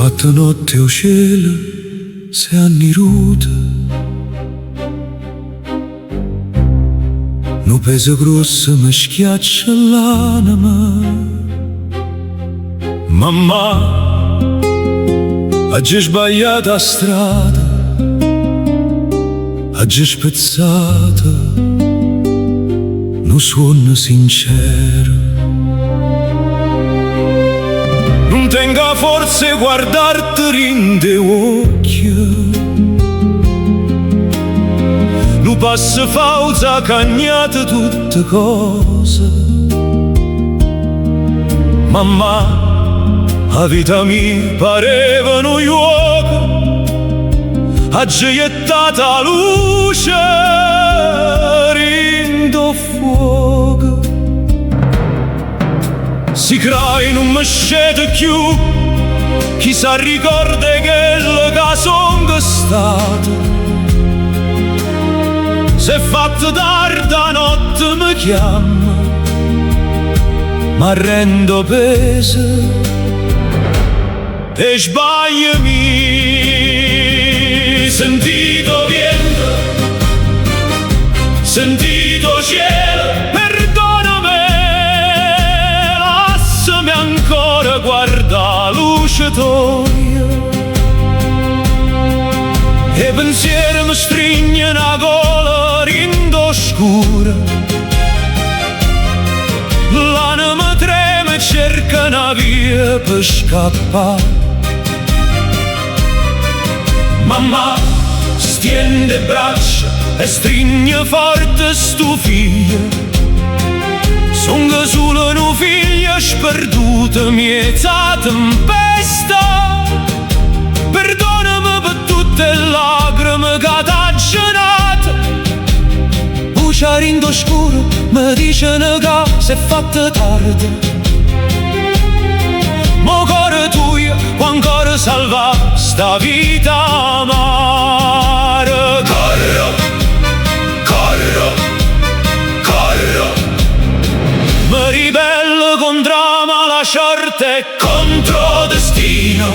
fatta notte o cielo, se anni ruta. Nu peso grosso mi schiaccia l'anima. Mamma, oggi sbagliata strada, oggi spezzata, non suona sincero. Non tenga forse guardarti rinde occhio. Non passa falsa cagnata tutte cose. Mamma, la vita mi pareva un gioco, oggi gettata la luce, rindo fuoco. Si crai non mi scende più, chissà ricorda quello che sono stato. Se fatto tarda notte mi chiama, ma rendo peso e sbagliami. Sentito vento, sentito cielo, perdonami, lasciami ancora guarda la luce tua. E pensieri mi stringono la gola rindo scura. L'anima trema e cerca una via per scappare. Mamma stende braccia e stringe forte stu figlio. Songa solo un figlio sperduto miezza tempesta. Perdonami per tutte le lacrime che t'ha genate. Luce rindo scuro mi dicono che si è fatta tardi. Ma cuore tuo può ancora salvare sta vita amara. Corro, corro, corro. Mi ribello contro la sorte e contro destino.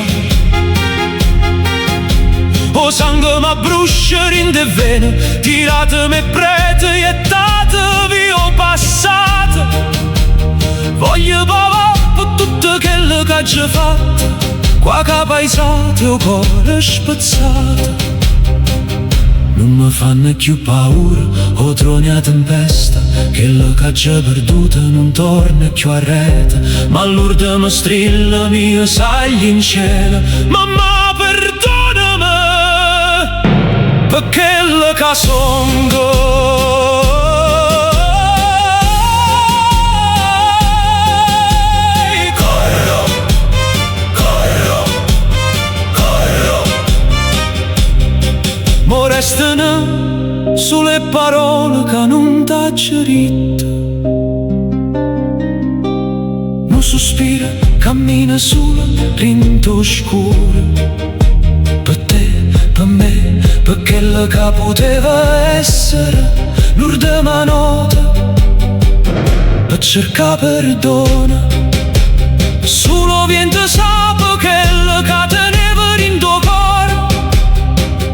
O sangue ma brucia in de vene, tiratemi prete e datevi o passato. Voglio pavare per tutto quello che già fatto, qua che paesate o cuore spezzato. Non mi fanno più paura o troni a tempesta, quello che già perduto non torna più a rete. Ma l'urda mi strilla mio sagli in cielo. Mamma perdonami per quello che songo. Corro, corro, corro. Mo restano sulle parole che non t'ha gerito. Non sospira, cammina sola, rindo scuro. Per te, per me, per quello che poteva essere l'ultima nota, per cercare perdono. Solo vento sape quello che teneva rindo cuore.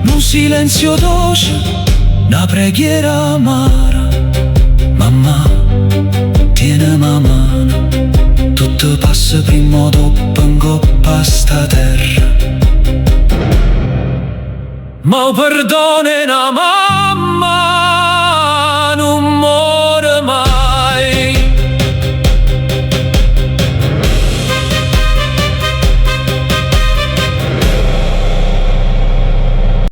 Un silenzio dolce, una preghiera amara. Mamma, tieni la mano, tutto passa prima o dopo in coppa sta terra. Ma perdone na mamma.